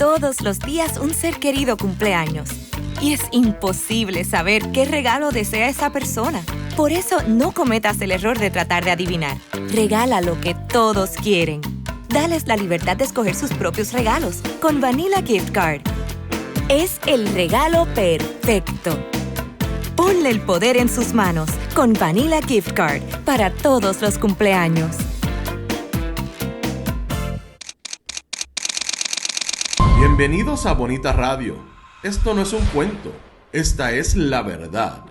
Todos los días un ser querido cumpleaños. Y es imposible saber qué regalo desea esa persona. Por eso no cometas el error de tratar de adivinar. Regala lo que todos quieren. Dales la libertad de escoger sus propios regalos con Vanilla Gift Card. Es el regalo perfecto. Ponle el poder en sus manos con Vanilla Gift Card para todos los cumpleaños. Bienvenidos a Bonita Radio. Esto no es un cuento, esta es la verdad.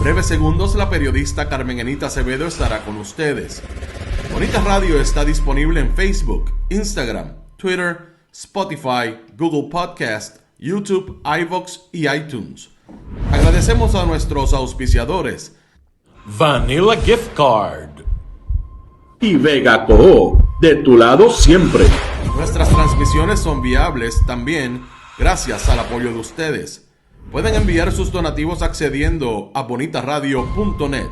Breves segundos, la periodista Carmen Enita Acevedo estará con ustedes. Bonita Radio está disponible en Facebook, Instagram, Twitter, Spotify, Google Podcast, YouTube, iVoox y iTunes. Agradecemos a nuestros auspiciadores Vanilla Gift Card y Vega Coop, de tu lado siempre. Nuestras transmisiones son viables también gracias al apoyo de ustedes. Pueden enviar sus donativos accediendo a bonitaradio.net.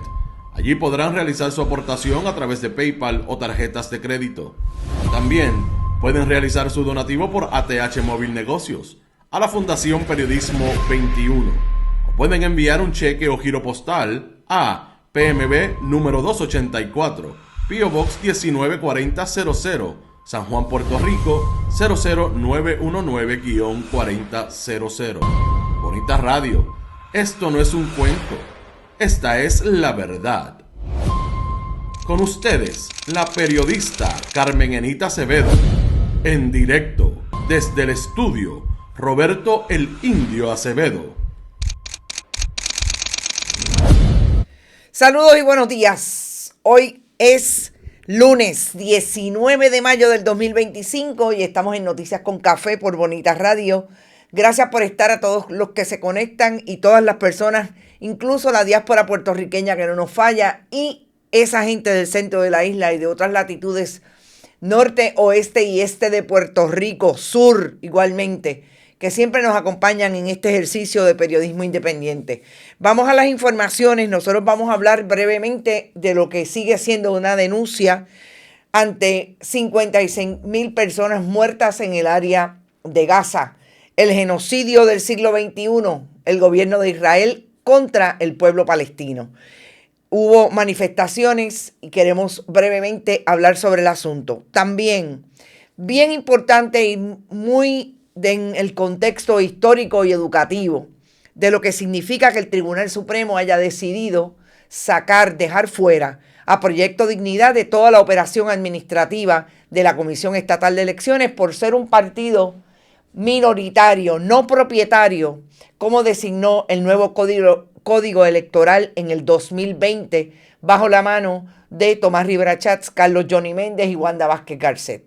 Allí podrán realizar su aportación a través de PayPal o tarjetas de crédito. También pueden realizar su donativo por ATH Móvil Negocios a la Fundación Periodismo 21. O pueden enviar un cheque o giro postal a PMB número 284, P.O. Box 194000, San Juan, Puerto Rico 00919-4000. Bonita Radio, esto no es un cuento, esta es la verdad. Con ustedes, la periodista Carmen Enita Acevedo, en directo desde el estudio Roberto el Indio Acevedo. Saludos y buenos días. Hoy es lunes 19 de mayo del 2025 y estamos en Noticias con Café por Bonita Radio. Gracias por estar a todos los que se conectan y todas las personas, incluso la diáspora puertorriqueña que no nos falla y esa gente del centro de la isla y de otras latitudes norte, oeste y este de Puerto Rico, sur igualmente, que siempre nos acompañan en este ejercicio de periodismo independiente. Vamos a las informaciones. Nosotros vamos a hablar brevemente de lo que sigue siendo una denuncia ante 56,000 personas muertas en el área de Gaza. El genocidio del siglo XXI, el gobierno de Israel contra el pueblo palestino. Hubo manifestaciones y queremos brevemente hablar sobre el asunto. También, bien importante y muy en el contexto histórico y educativo de lo que significa que el Tribunal Supremo haya decidido dejar fuera a Proyecto Dignidad de toda la operación administrativa de la Comisión Estatal de Elecciones por ser un partido minoritario, no propietario, como designó el nuevo Código Electoral en el 2020 bajo la mano de Tomás Rivera Chats, Carlos Johnny Méndez y Wanda Vázquez Garcet.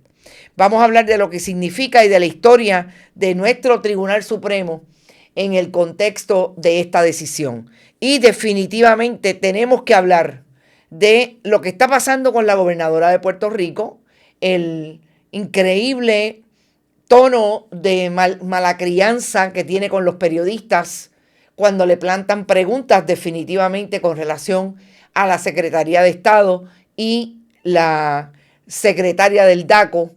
Vamos a hablar de lo que significa y de la historia de nuestro Tribunal Supremo en el contexto de esta decisión. Y definitivamente tenemos que hablar de lo que está pasando con la gobernadora de Puerto Rico, el increíble tono de mala crianza que tiene con los periodistas cuando le plantan preguntas definitivamente con relación a la Secretaría de Estado y la secretaria del DACO,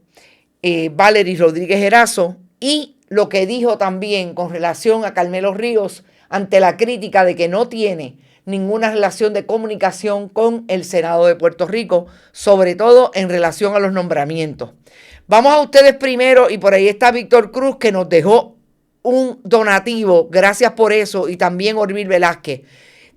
Valery Rodríguez Erazo, y lo que dijo también con relación a Carmelo Ríos ante la crítica de que no tiene ninguna relación de comunicación con el Senado de Puerto Rico, sobre todo en relación a los nombramientos. Vamos a ustedes primero, y por ahí está Víctor Cruz, que nos dejó un donativo. Gracias por eso, y también Orvil Velázquez.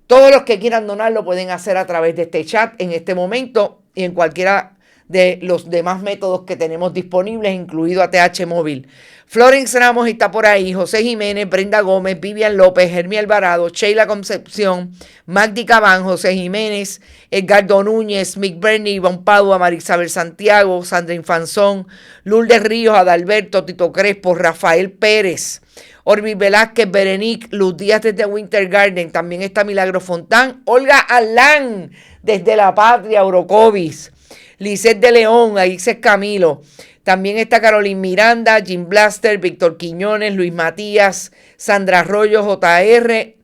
Todos los que quieran donar lo pueden hacer a través de este chat en este momento y en cualquiera de los demás métodos que tenemos disponibles, incluido ATH Móvil. Florence Ramos está por ahí, José Jiménez, Brenda Gómez, Vivian López, Hermi Alvarado, Sheila Concepción, Magdi Cabán, José Jiménez, Edgardo Núñez, Mick Bernie, Ivonne Padua, Marisabel Santiago, Sandra Infanzón, Lourdes Ríos, Adalberto, Tito Crespo, Rafael Pérez, Orvil Velázquez, Berenique, Luz Díaz desde Winter Garden, también está Milagro Fontán, Olga Alán desde La Patria, Orocovis, Lisette de León, Aixes Camilo. También está Carolyn Miranda, Jim Blaster, Víctor Quiñones, Luis Matías, Sandra Arroyo, JR,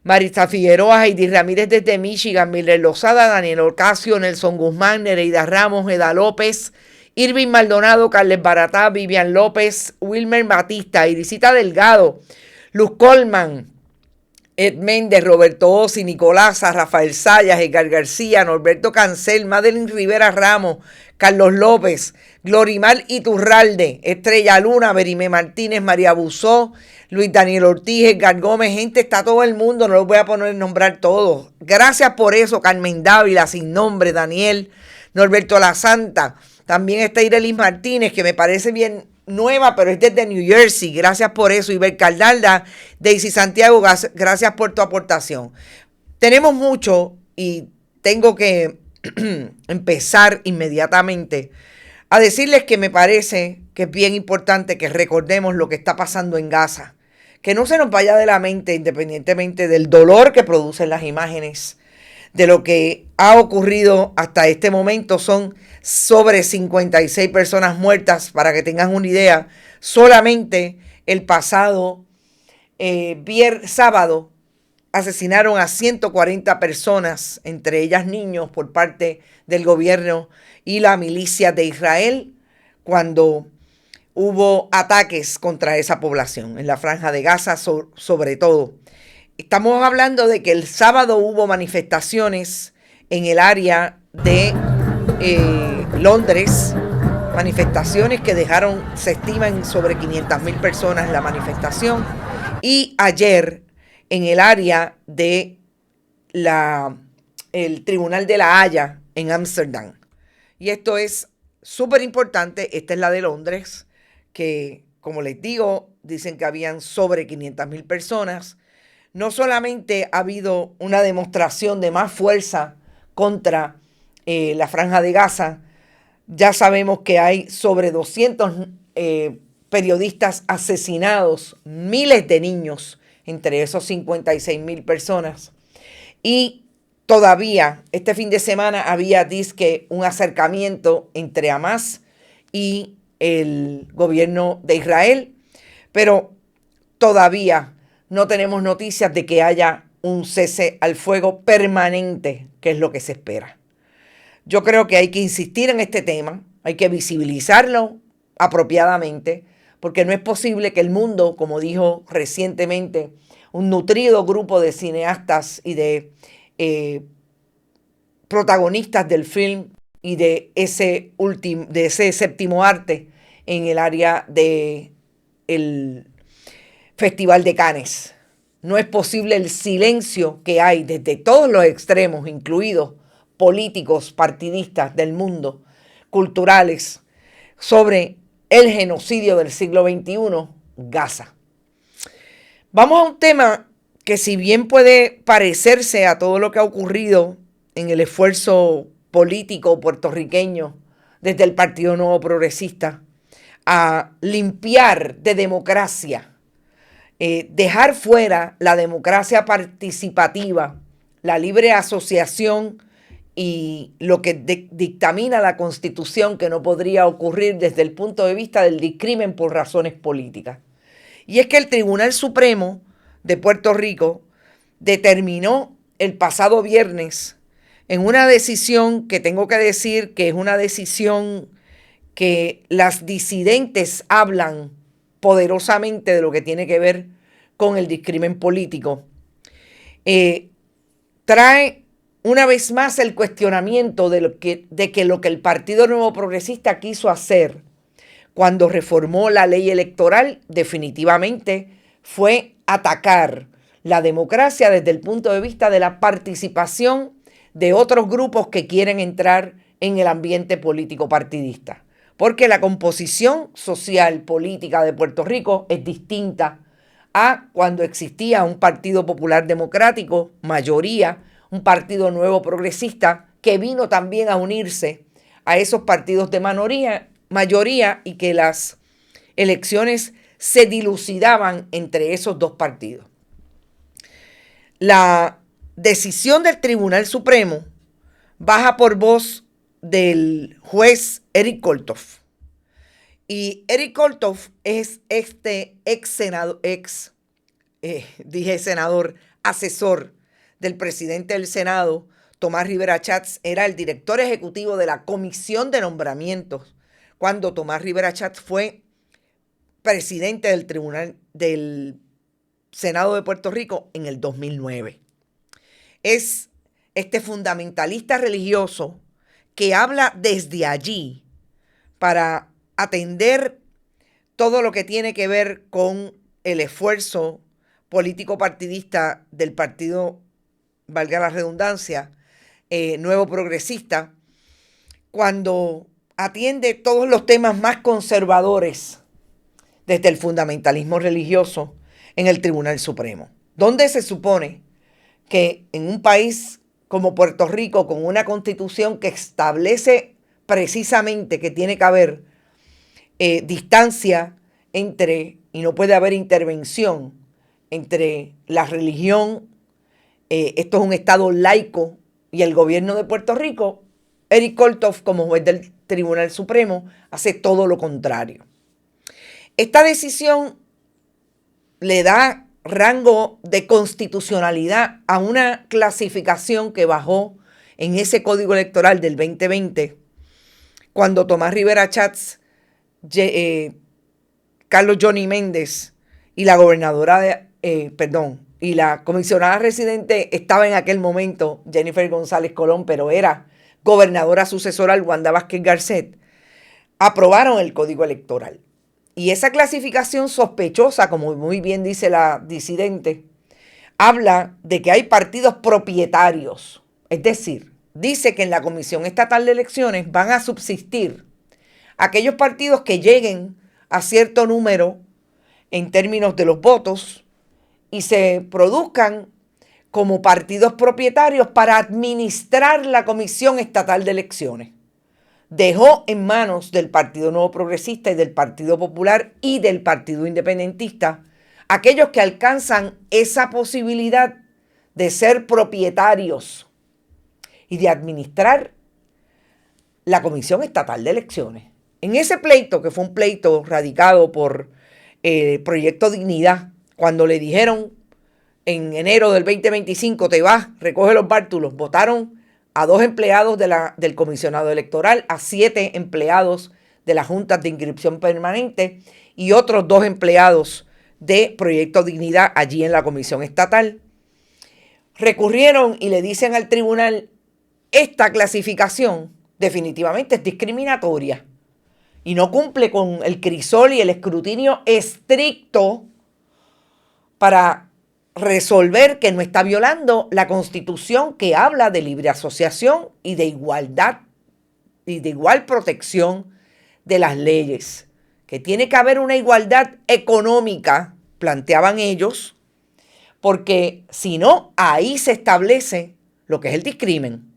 Marisa Figueroa, Heidi Ramírez desde Michigan, Miller Lozada, Daniel Ocasio, Nelson Guzmán, Nereida Ramos, Eda López Irving Maldonado, Carles Baratá, Vivian López, Wilmer Batista, Irisita Delgado, Luz Colman, Ed Méndez, Roberto Osi, Nicolás, Rafael Sayas, Edgar García, Norberto Cancel, Madeline Rivera Ramos, Carlos López, Glorimar Iturralde, Estrella Luna, Berime Martínez, María Buzó, Luis Daniel Ortiz, Edgar Gómez, gente, está todo el mundo, no los voy a poner a nombrar todos. Gracias por eso, Carmen Dávila, sin nombre, Daniel, Norberto La Santa, también está Irelis Martínez, que me parece bien nueva, pero es desde New Jersey. Gracias por eso. Iber Caldalda, Daisy Santiago, gracias por tu aportación. Tenemos mucho y tengo que empezar inmediatamente a decirles que me parece que es bien importante que recordemos lo que está pasando en Gaza. Que no se nos vaya de la mente, independientemente del dolor que producen las imágenes, de lo que ha ocurrido hasta este momento. Son sobre 56 personas muertas, para que tengan una idea. Solamente el pasado sábado asesinaron a 140 personas, entre ellas niños, por parte del gobierno y la milicia de Israel, cuando hubo ataques contra esa población, en la Franja de Gaza sobre todo. Estamos hablando de que el sábado hubo manifestaciones en el área de Londres, manifestaciones que dejaron, se estiman, sobre 500,000 personas la manifestación, y ayer en el área de el Tribunal de la Haya en Ámsterdam. Y esto es súper importante. Esta es la de Londres, que, como les digo, dicen que habían sobre 500,000 personas. No solamente ha habido una demostración de más fuerza contra la Franja de Gaza, ya sabemos que hay sobre 200 periodistas asesinados, miles de niños, entre esos 56,000 personas. Y todavía este fin de semana había disque un acercamiento entre Hamas y el gobierno de Israel, pero todavía no tenemos noticias de que haya un cese al fuego permanente, que es lo que se espera. Yo creo que hay que insistir en este tema, hay que visibilizarlo apropiadamente, porque no es posible que el mundo, como dijo recientemente un nutrido grupo de cineastas y de protagonistas del film y de ese séptimo arte en el área del Festival de Cannes. No es posible el silencio que hay desde todos los extremos, incluidos políticos, partidistas del mundo, culturales, sobre el genocidio del siglo XXI, Gaza. Vamos a un tema que, si bien puede parecerse a todo lo que ha ocurrido en el esfuerzo político puertorriqueño desde el Partido Nuevo Progresista a limpiar de democracia, dejar fuera la democracia participativa, la libre asociación y lo que dictamina la Constitución, que no podría ocurrir desde el punto de vista del discrimen por razones políticas. Y es que el Tribunal Supremo de Puerto Rico determinó el pasado viernes, en una decisión que tengo que decir que es una decisión que las disidentes hablan poderosamente de lo que tiene que ver con el discrimen político, trae una vez más el cuestionamiento de que lo que el Partido Nuevo Progresista quiso hacer cuando reformó la ley electoral definitivamente fue atacar la democracia desde el punto de vista de la participación de otros grupos que quieren entrar en el ambiente político partidista. Porque la composición social política de Puerto Rico es distinta a cuando existía un Partido Popular Democrático, mayoría, un Partido Nuevo Progresista, que vino también a unirse a esos partidos de mayoría y que las elecciones se dilucidaban entre esos dos partidos. La decisión del Tribunal Supremo baja por voz del juez Eric Kolthoff. Y Eric Kolthoff es senador, asesor del presidente del Senado, Tomás Rivera Chats. Era el director ejecutivo de la Comisión de Nombramientos cuando Tomás Rivera Chatz fue presidente del Tribunal del Senado de Puerto Rico en el 2009. Es este fundamentalista religioso que habla desde allí para atender todo lo que tiene que ver con el esfuerzo político partidista del partido, valga la redundancia, Nuevo Progresista, cuando atiende todos los temas más conservadores desde el fundamentalismo religioso en el Tribunal Supremo, donde se supone que en un país como Puerto Rico, con una constitución que establece precisamente que tiene que haber distancia entre, y no puede haber intervención entre la religión, esto es un estado laico, y el gobierno de Puerto Rico, Eric Kolthoff, como juez del Tribunal Supremo, hace todo lo contrario. Esta decisión le da rango de constitucionalidad a una clasificación que bajó en ese código electoral del 2020, cuando Tomás Rivera Chatz, Carlos Johnny Méndez y la gobernadora y la comisionada residente estaba en aquel momento Jennifer González Colón, pero era gobernadora sucesora Wanda Vázquez Garcet, aprobaron el código electoral. Y esa clasificación sospechosa, como muy bien dice la disidente, habla de que hay partidos propietarios. Es decir, dice que en la Comisión Estatal de Elecciones van a subsistir aquellos partidos que lleguen a cierto número en términos de los votos y se produzcan como partidos propietarios para administrar la Comisión Estatal de Elecciones. Dejó en manos del Partido Nuevo Progresista y del Partido Popular y del Partido Independentista aquellos que alcanzan esa posibilidad de ser propietarios y de administrar la Comisión Estatal de Elecciones. En ese pleito, que fue un pleito radicado por Proyecto Dignidad, cuando le dijeron en enero del 2025, te vas, recoge los bártulos, votaron a 2 empleados del comisionado electoral, a 7 empleados de la Junta de Inscripción Permanente y otros 2 empleados de Proyecto Dignidad allí en la Comisión Estatal. Recurrieron y le dicen al tribunal, esta clasificación definitivamente es discriminatoria y no cumple con el crisol y el escrutinio estricto para resolver que no está violando la Constitución, que habla de libre asociación y de igualdad y de igual protección de las leyes, que tiene que haber una igualdad económica, planteaban ellos, porque si no, ahí se establece lo que es el discrimen.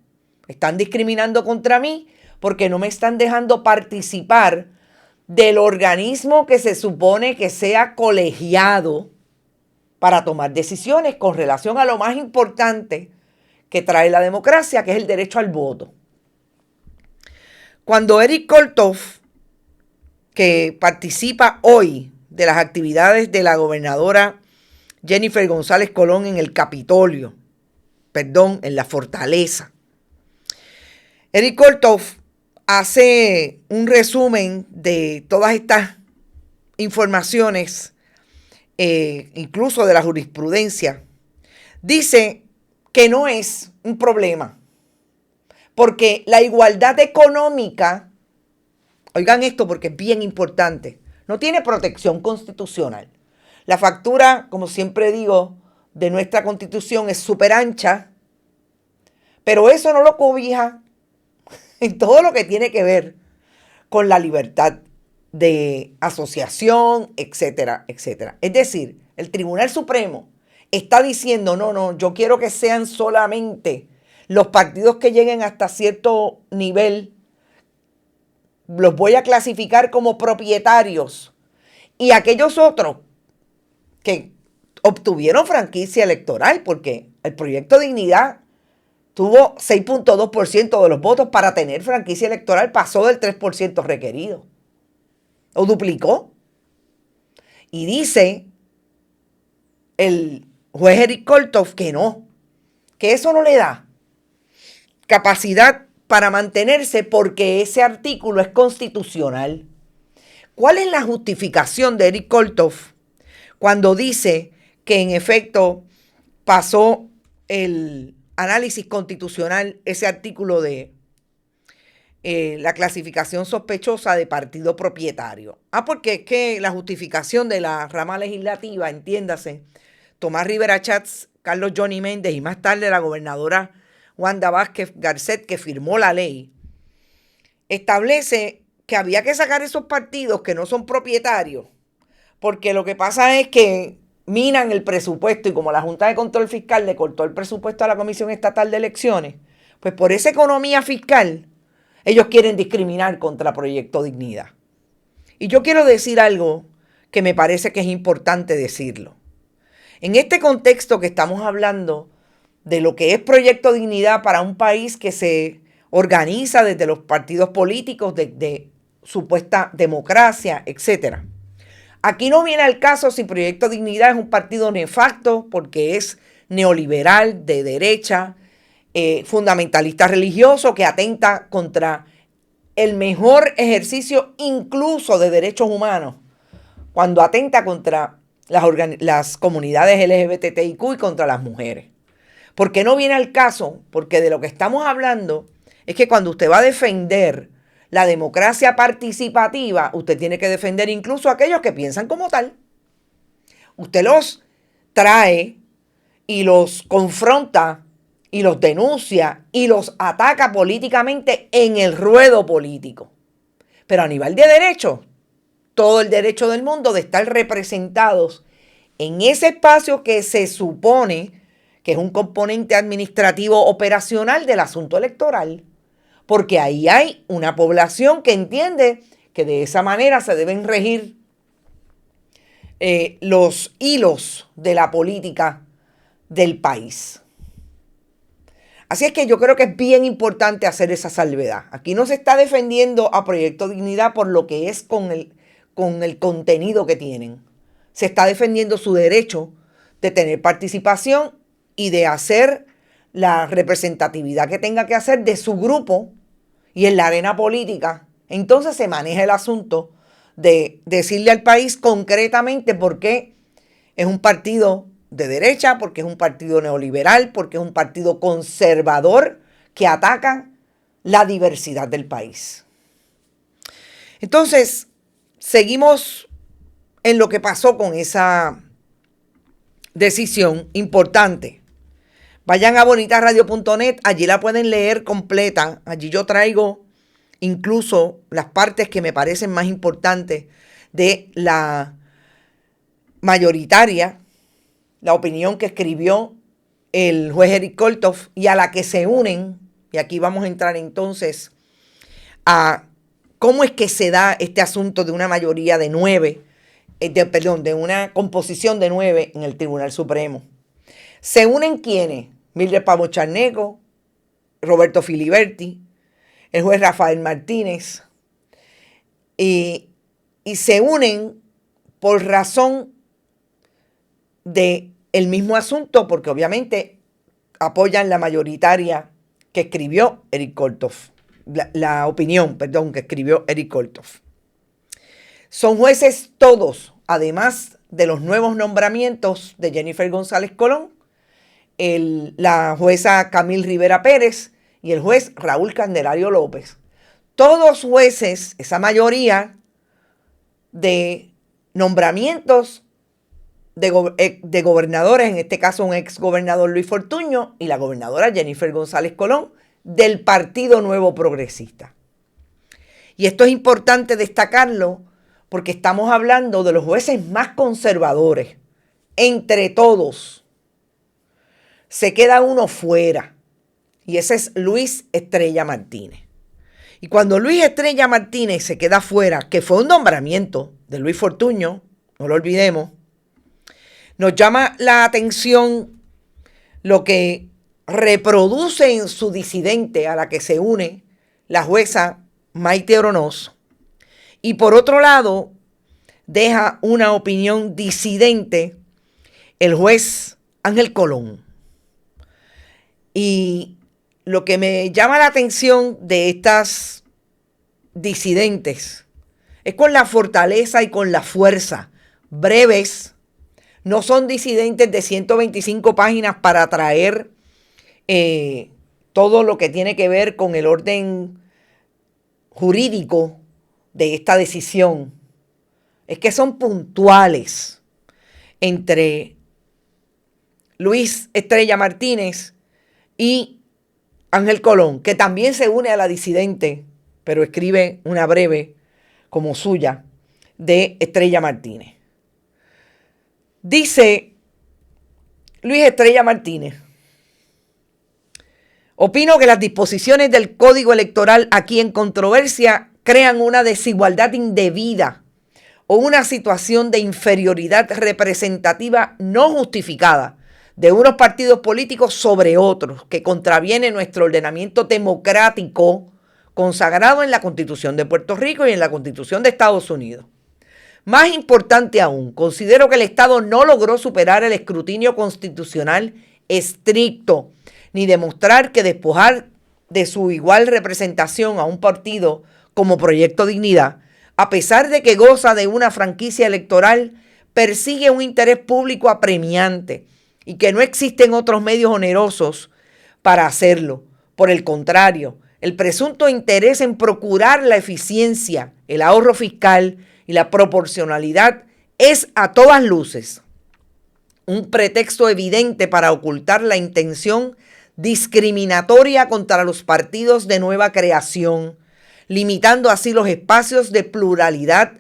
Están discriminando contra mí porque no me están dejando participar del organismo que se supone que sea colegiado para tomar decisiones con relación a lo más importante que trae la democracia, que es el derecho al voto. Cuando Eric Kolthoff, que participa hoy de las actividades de la gobernadora Jennifer González Colón en el Capitolio, en la Fortaleza, Eric Kolthoff hace un resumen de todas estas informaciones, incluso de la jurisprudencia. Dice que no es un problema, porque la igualdad económica, oigan esto porque es bien importante, no tiene protección constitucional. La factura, como siempre digo, de nuestra Constitución es súper ancha, pero eso no lo cobija en todo lo que tiene que ver con la libertad de asociación, etcétera, etcétera. Es decir, el Tribunal Supremo está diciendo, no, yo quiero que sean solamente los partidos que lleguen hasta cierto nivel, los voy a clasificar como propietarios, y aquellos otros que obtuvieron franquicia electoral, porque el Proyecto Dignidad tuvo 6.2% de los votos para tener franquicia electoral, pasó del 3% requerido. O duplicó. Y dice el juez Eric Kolthoff que no, que eso no le da capacidad para mantenerse porque ese artículo es constitucional. ¿Cuál es la justificación de Eric Kolthoff cuando dice que en efecto pasó el análisis constitucional ese artículo de la clasificación sospechosa de partido propietario? Porque es que la justificación de la rama legislativa, entiéndase, Tomás Rivera Chats, Carlos Johnny Méndez y más tarde la gobernadora Wanda Vázquez Garcet, que firmó la ley, establece que había que sacar esos partidos que no son propietarios, porque lo que pasa es que minan el presupuesto, y como la Junta de Control Fiscal le cortó el presupuesto a la Comisión Estatal de Elecciones, pues por esa economía fiscal ellos quieren discriminar contra Proyecto Dignidad. Y yo quiero decir algo que me parece que es importante decirlo. En este contexto que estamos hablando de lo que es Proyecto Dignidad para un país que se organiza desde los partidos políticos de supuesta democracia, etc. Aquí no viene al caso si Proyecto Dignidad es un partido nefasto porque es neoliberal, de derecha, fundamentalista religioso, que atenta contra el mejor ejercicio incluso de derechos humanos, cuando atenta contra las comunidades LGBTIQ y contra las mujeres. ¿Por qué no viene al caso? Porque de lo que estamos hablando es que cuando usted va a defender la democracia participativa, usted tiene que defender incluso a aquellos que piensan como tal. Usted los trae y los confronta y los denuncia y los ataca políticamente en el ruedo político. Pero a nivel de derechos, todo el derecho del mundo de estar representados en ese espacio que se supone que es un componente administrativo operacional del asunto electoral, porque ahí hay una población que entiende que de esa manera se deben regir los hilos de la política del país. Así es que yo creo que es bien importante hacer esa salvedad. Aquí no se está defendiendo a Proyecto Dignidad por lo que es con el contenido que tienen. Se está defendiendo su derecho de tener participación y de hacer la representatividad que tenga que hacer de su grupo y en la arena política. Entonces se maneja el asunto de decirle al país concretamente por qué es un partido de derecha, porque es un partido neoliberal, porque es un partido conservador que ataca la diversidad del país. Entonces, seguimos en lo que pasó con esa decisión importante. Vayan a bonitasradio.net, allí la pueden leer completa. Allí yo traigo incluso las partes que me parecen más importantes de la mayoritaria, la opinión que escribió el juez Eric Kolthoff y a la que se unen, y aquí vamos a entrar entonces a cómo es que se da este asunto de una mayoría de 9, de una composición de 9 en el Tribunal Supremo. ¿Se unen quiénes? Mildred Pavo Charneco, Roberto Filiberti, el juez Rafael Martínez, y se unen por razón del mismo asunto, porque obviamente apoyan la mayoritaria que escribió Eric Kolthoff, la opinión que escribió Eric Kolthoff. Son jueces todos, además de los nuevos nombramientos de Jennifer González Colón, la jueza Camil Rivera Pérez y el juez Raúl Candelario López. Todos jueces, esa mayoría de nombramientos de gobernadores, en este caso un ex gobernador Luis Fortuño y la gobernadora Jennifer González Colón, del Partido Nuevo Progresista. Y esto es importante destacarlo porque estamos hablando de los jueces más conservadores. Entre todos se queda uno fuera, y ese es Luis Estrella Martínez. Y cuando Luis Estrella Martínez se queda fuera, que fue un nombramiento de Luis Fortuño, no lo olvidemos, nos llama la atención lo que reproduce en su disidente, a la que se une la jueza Maite Oronoz, y por otro lado deja una opinión disidente el juez Ángel Colón. Y lo que me llama la atención de estas disidentes es con la fortaleza y con la fuerza. Breves, no son disidentes de 125 páginas para traer todo lo que tiene que ver con el orden jurídico de esta decisión. Es que son puntuales entre Luis Estrella Martínez y Ángel Colón, que también se une a la disidente, pero escribe una breve como suya de Estrella Martínez. Dice Luis Estrella Martínez: opino que las disposiciones del Código Electoral aquí en controversia crean una desigualdad indebida o una situación de inferioridad representativa no justificada de unos partidos políticos sobre otros, que contraviene nuestro ordenamiento democrático consagrado en la Constitución de Puerto Rico y en la Constitución de Estados Unidos. Más importante aún, considero que el Estado no logró superar el escrutinio constitucional estricto, ni demostrar que despojar de su igual representación a un partido como Proyecto Dignidad, a pesar de que goza de una franquicia electoral, persigue un interés público apremiante y que no existen otros medios onerosos para hacerlo. Por el contrario, el presunto interés en procurar la eficiencia, el ahorro fiscal y la proporcionalidad es a todas luces un pretexto evidente para ocultar la intención discriminatoria contra los partidos de nueva creación, limitando así los espacios de pluralidad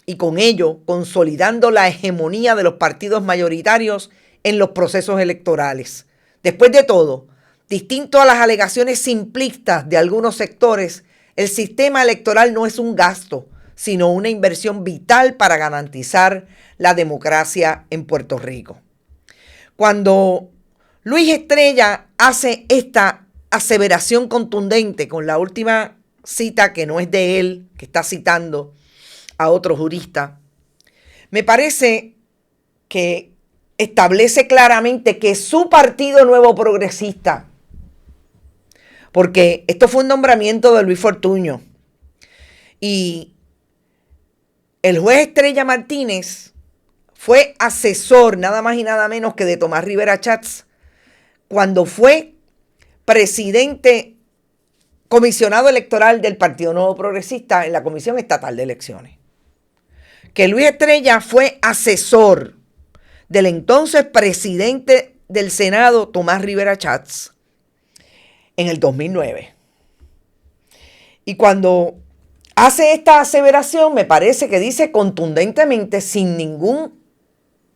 y con ello consolidando la hegemonía de los partidos mayoritarios en los procesos electorales. Después de todo, distinto a las alegaciones simplistas de algunos sectores, el sistema electoral no es un gasto, sino una inversión vital para garantizar la democracia en Puerto Rico. Cuando Luis Estrella hace esta aseveración contundente con la última cita que no es de él, que está citando a otro jurista, me parece que establece claramente que su partido Nuevo Progresista, porque esto fue un nombramiento de Luis Fortuño, y el juez Estrella Martínez fue asesor nada más y nada menos que de Tomás Rivera Chats cuando fue presidente comisionado electoral del Partido Nuevo Progresista en la Comisión Estatal de Elecciones. Que Luis Estrella fue asesor del entonces presidente del Senado, Tomás Rivera Chats, en el 2009. Y cuando hace esta aseveración, me parece que dice contundentemente, sin ningún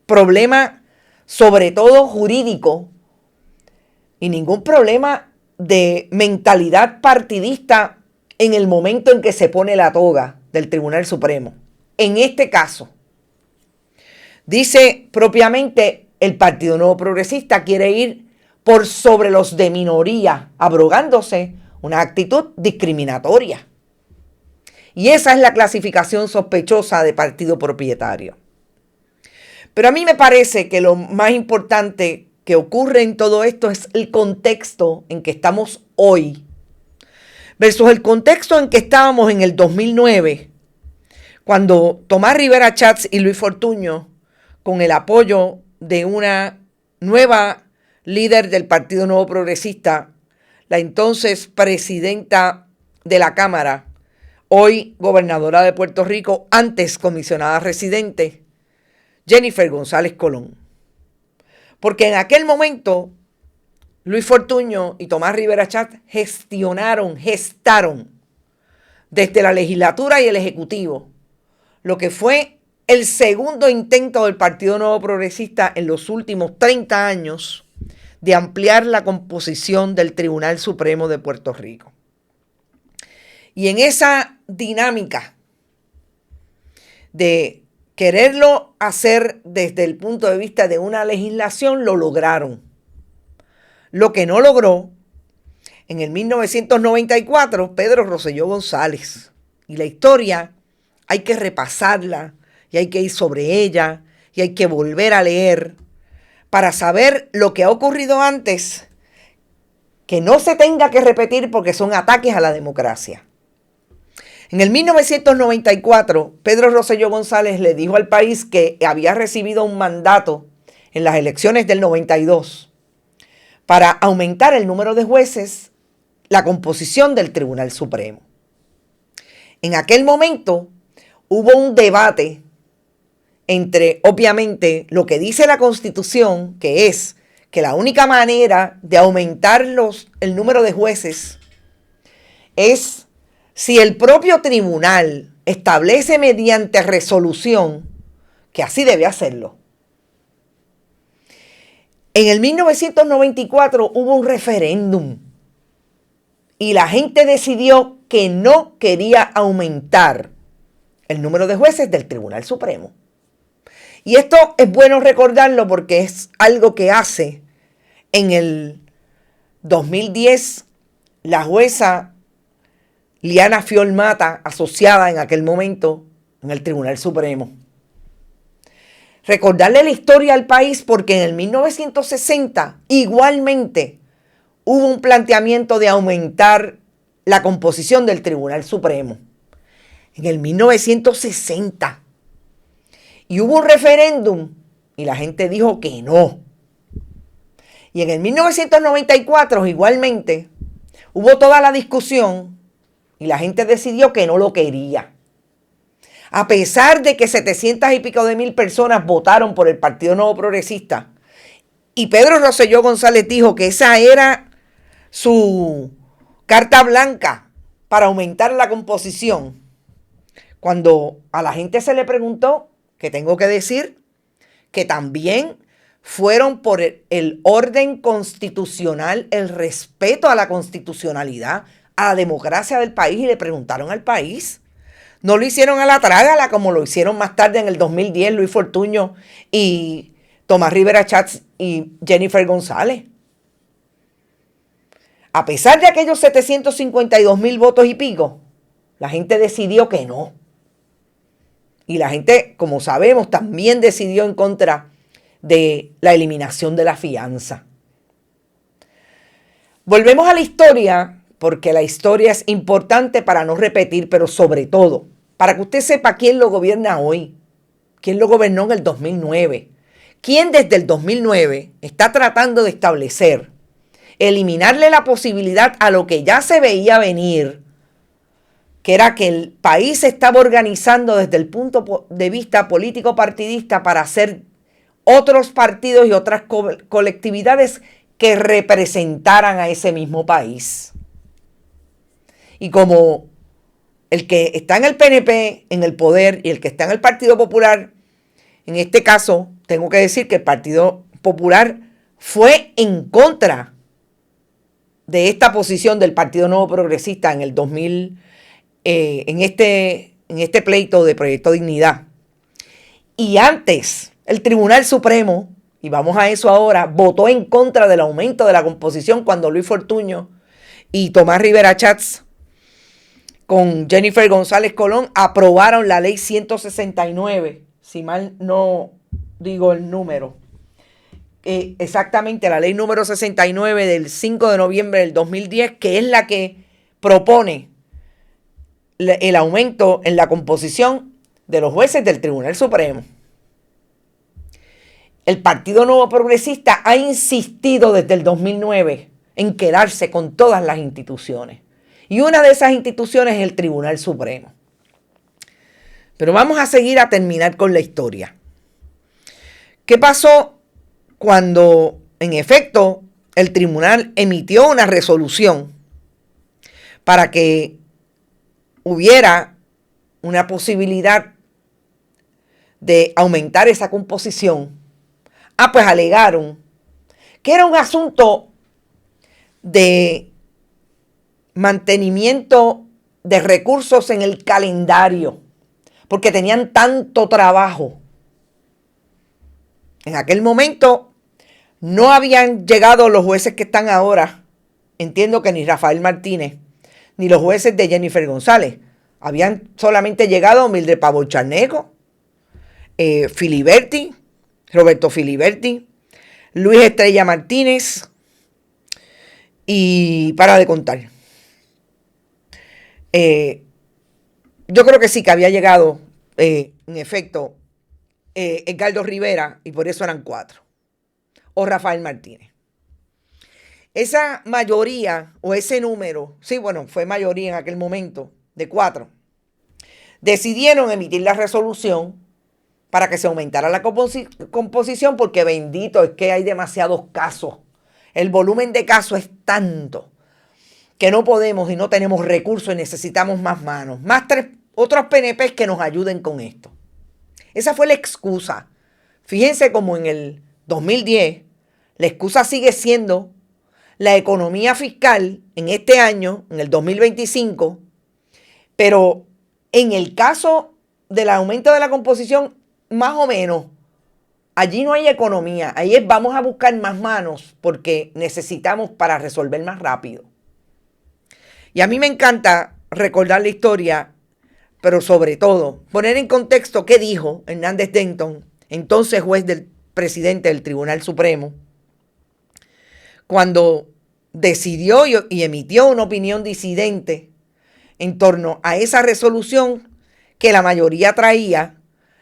problema, sobre todo jurídico, y ningún problema de mentalidad partidista en el momento en que se pone la toga del Tribunal Supremo. En este caso, dice propiamente, el Partido Nuevo Progresista quiere ir por sobre los de minoría, abrogándose una actitud discriminatoria. Y esa es la clasificación sospechosa de partido propietario. Pero a mí me parece que lo más importante que ocurre en todo esto es el contexto en que estamos hoy versus el contexto en que estábamos en el 2009, cuando Tomás Rivera Chats y Luis Fortuño, con el apoyo de una nueva líder del Partido Nuevo Progresista, la entonces presidenta de la Cámara, hoy gobernadora de Puerto Rico, antes comisionada residente, Jennifer González Colón. Porque en aquel momento Luis Fortuño y Tomás Rivera Chats gestaron desde la legislatura y el ejecutivo lo que fue el segundo intento del Partido Nuevo Progresista en los últimos 30 años de ampliar la composición del Tribunal Supremo de Puerto Rico. Y en esa dinámica de quererlo hacer desde el punto de vista de una legislación, lo lograron. Lo que no logró en el 1994 Pedro Rosselló González. Y la historia hay que repasarla y hay que ir sobre ella y hay que volver a leer para saber lo que ha ocurrido antes que no se tenga que repetir porque son ataques a la democracia. En el 1994, Pedro Rosselló González le dijo al país que había recibido un mandato en las elecciones del 92 para aumentar el número de jueces, la composición del Tribunal Supremo. En aquel momento hubo un debate entre, obviamente, lo que dice la Constitución, que es que la única manera de aumentar el número de jueces es si el propio tribunal establece mediante resolución que así debe hacerlo. En el 1994 hubo un referéndum y la gente decidió que no quería aumentar el número de jueces del Tribunal Supremo. Y esto es bueno recordarlo porque es algo que hace en el 2010 la jueza Liana Fiol-Mata, asociada en aquel momento en el Tribunal Supremo. Recordarle la historia al país porque en el 1960 igualmente hubo un planteamiento de aumentar la composición del Tribunal Supremo. En el 1960. Y hubo un referéndum y la gente dijo que no. Y en el 1994 igualmente hubo toda la discusión y la gente decidió que no lo quería. A pesar de que 700 y pico de mil personas votaron por el Partido Nuevo Progresista y Pedro Rosselló González dijo que esa era su carta blanca para aumentar la composición. Cuando a la gente se le preguntó, que tengo que decir que también fueron por el orden constitucional, el respeto a la constitucionalidad, a la democracia del país, y le preguntaron al país. No lo hicieron a la trágala como lo hicieron más tarde en el 2010 Luis Fortuño y Tomás Rivera Chats y Jennifer González. A pesar de aquellos 752,000 votos y pico, la gente decidió que no. Y la gente, como sabemos, también decidió en contra de la eliminación de la fianza. Volvemos a la historia, porque la historia es importante para no repetir, pero sobre todo, para que usted sepa quién lo gobierna hoy, quién lo gobernó en el 2009, quién desde el 2009 está tratando de establecer, eliminarle la posibilidad a lo que ya se veía venir, que era que el país se estaba organizando desde el punto de vista político partidista para hacer otros partidos y otras colectividades que representaran a ese mismo país. Y como el que está en el PNP, en el poder, y el que está en el Partido Popular, en este caso, tengo que decir que el Partido Popular fue en contra de esta posición del Partido Nuevo Progresista en el 2000, en este pleito de Proyecto Dignidad. Y antes, el Tribunal Supremo, y vamos a eso ahora, votó en contra del aumento de la composición cuando Luis Fortuño y Tomás Rivera Chats con Jennifer González Colón aprobaron la ley 169, si mal no digo el número. Exactamente, la ley número 69 del 5 de noviembre del 2010, que es la que propone el aumento en la composición de los jueces del Tribunal Supremo. El Partido Nuevo Progresista ha insistido desde el 2009 en quedarse con todas las instituciones. Y una de esas instituciones es el Tribunal Supremo. Pero vamos a seguir a terminar con la historia. ¿Qué pasó cuando, en efecto, el tribunal emitió una resolución para que hubiera una posibilidad de aumentar esa composición? Pues alegaron que era un asunto de mantenimiento de recursos en el calendario, porque tenían tanto trabajo. En aquel momento no habían llegado los jueces que están ahora. Entiendo que ni Rafael Martínez, ni los jueces de Jennifer González. Habían solamente llegado Mildred Pavón Charneco, Filiberti, Roberto Filiberti, Luis Estrella Martínez y para de contar. Yo creo que sí, que había llegado, en efecto, Edgardo Rivera, y por eso eran 4. O Rafael Martínez. Esa mayoría, o ese número, sí, bueno, fue mayoría en aquel momento, de 4, decidieron emitir la resolución para que se aumentara la composición, porque bendito es que hay demasiados casos. El volumen de casos es tanto que no podemos y no tenemos recursos y necesitamos más manos, más otros PNPs que nos ayuden con esto. Esa fue la excusa. Fíjense como en el 2010, la excusa sigue siendo la economía fiscal en este año, en el 2025, pero en el caso del aumento de la composición, más o menos, allí no hay economía, ahí es vamos a buscar más manos porque necesitamos para resolver más rápido. Y a mí me encanta recordar la historia, pero sobre todo poner en contexto qué dijo Hernández Denton, entonces juez del presidente del Tribunal Supremo, cuando decidió y emitió una opinión disidente en torno a esa resolución que la mayoría traía,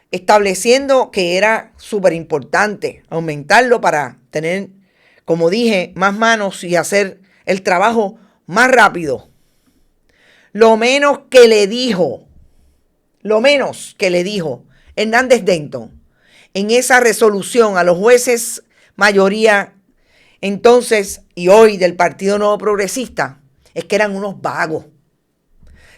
estableciendo que era súper importante aumentarlo para tener, como dije, más manos y hacer el trabajo más rápido. Lo menos que le dijo Hernández Denton en esa resolución a los jueces mayoría entonces y hoy del Partido Nuevo Progresista es que eran unos vagos.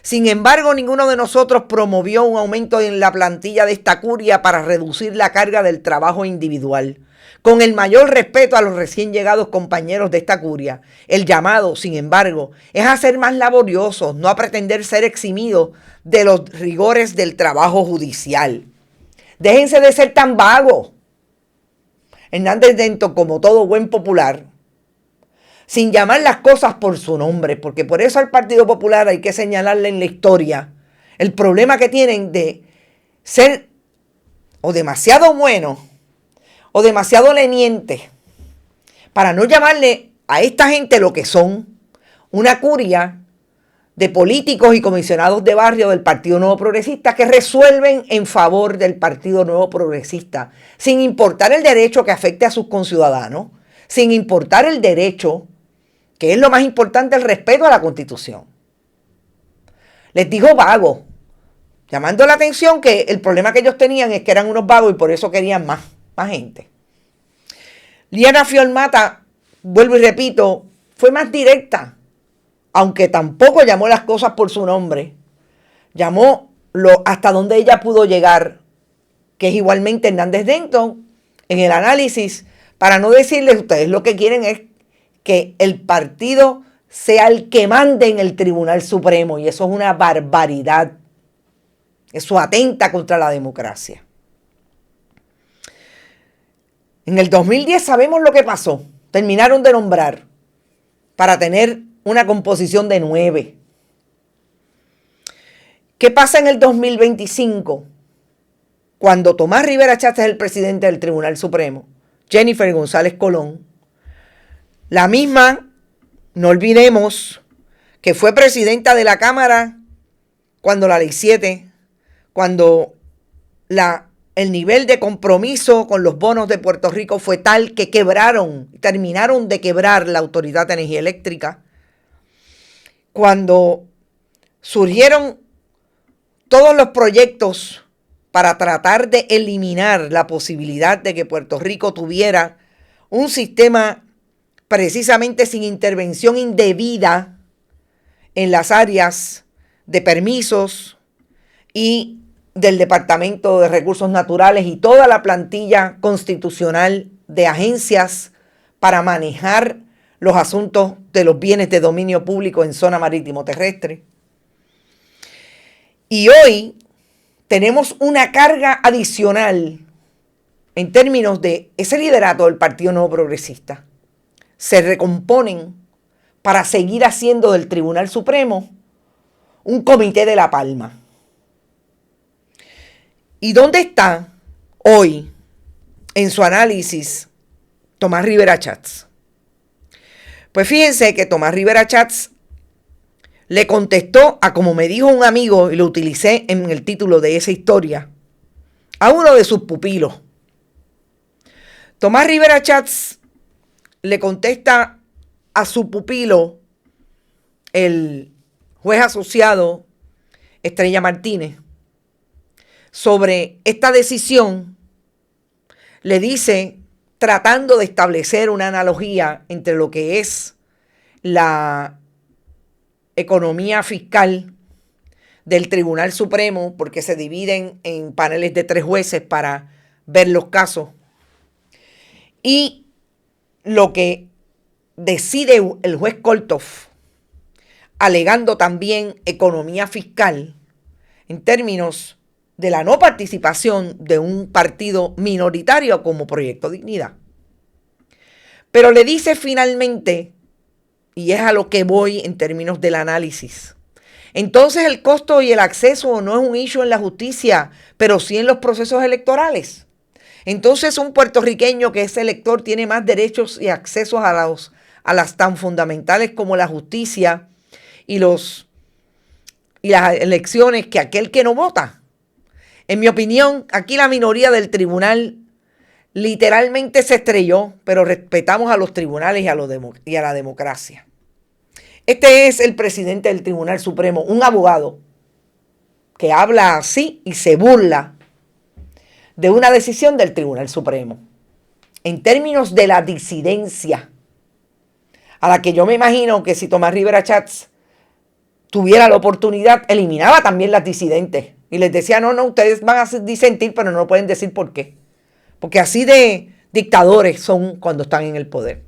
Sin embargo, ninguno de nosotros promovió un aumento en la plantilla de esta curia para reducir la carga del trabajo individual. Con el mayor respeto a los recién llegados compañeros de esta curia, el llamado, sin embargo, es a ser más laboriosos, no a pretender ser eximidos de los rigores del trabajo judicial. Déjense de ser tan vagos. Hernández Denton, como todo buen popular, sin llamar las cosas por su nombre, porque por eso al Partido Popular hay que señalarle en la historia el problema que tienen de ser o demasiado buenos o demasiado lenientes para no llamarle a esta gente lo que son, una curia de políticos y comisionados de barrio del Partido Nuevo Progresista que resuelven en favor del Partido Nuevo Progresista, sin importar el derecho que afecte a sus conciudadanos, sin importar el derecho, que es lo más importante, el respeto a la Constitución. Les dijo vagos, llamando la atención que el problema que ellos tenían es que eran unos vagos y por eso querían más gente. Liana Fiormata, vuelvo y repito, fue más directa, aunque tampoco llamó las cosas por su nombre. Llamó hasta donde ella pudo llegar, que es igualmente Hernández Denton, en el análisis, para no decirles, ustedes lo que quieren es que el partido sea el que mande en el Tribunal Supremo, y eso es una barbaridad. Eso atenta contra la democracia. En el 2010 sabemos lo que pasó. Terminaron de nombrar para tener una composición de 9. ¿Qué pasa en el 2025? Cuando Tomás Rivera Chatz es el presidente del Tribunal Supremo, Jennifer González Colón, la misma, no olvidemos, que fue presidenta de la Cámara cuando la Ley 7, cuando el nivel de compromiso con los bonos de Puerto Rico fue tal que terminaron de quebrar la Autoridad de Energía Eléctrica, cuando surgieron todos los proyectos para tratar de eliminar la posibilidad de que Puerto Rico tuviera un sistema precisamente sin intervención indebida en las áreas de permisos y del Departamento de Recursos Naturales y toda la plantilla constitucional de agencias para manejar los asuntos de los bienes de dominio público en zona marítimo terrestre. Y hoy tenemos una carga adicional en términos de ese liderato del Partido Nuevo Progresista. Se recomponen para seguir haciendo del Tribunal Supremo un comité de la palma. ¿Y dónde está hoy en su análisis Tomás Rivera Chatz? Pues fíjense que Tomás Rivera Chats le contestó a como me dijo un amigo, y lo utilicé en el título de esa historia, a uno de sus pupilos. Tomás Rivera Chats le contesta a su pupilo, el juez asociado Estrella Martínez, sobre esta decisión. Le dice, tratando de establecer una analogía entre lo que es la economía fiscal del Tribunal Supremo, porque se dividen en paneles de 3 jueces para ver los casos, y lo que decide el juez Koltoff, alegando también economía fiscal en términos de la no participación de un partido minoritario como Proyecto Dignidad. Pero le dice finalmente, y es a lo que voy en términos del análisis, entonces el costo y el acceso no es un issue en la justicia, pero sí en los procesos electorales. Entonces un puertorriqueño que es elector tiene más derechos y accesos a las tan fundamentales como la justicia y las elecciones que aquel que no vota. En mi opinión, aquí la minoría del tribunal literalmente se estrelló, pero respetamos a los tribunales y a la democracia. Este es el presidente del Tribunal Supremo, un abogado que habla así y se burla de una decisión del Tribunal Supremo. En términos de la disidencia, a la que yo me imagino que si Tomás Rivera Chats tuviera la oportunidad, eliminaba también las disidentes. Y les decía, no, ustedes van a disentir, pero no pueden decir por qué. Porque así de dictadores son cuando están en el poder.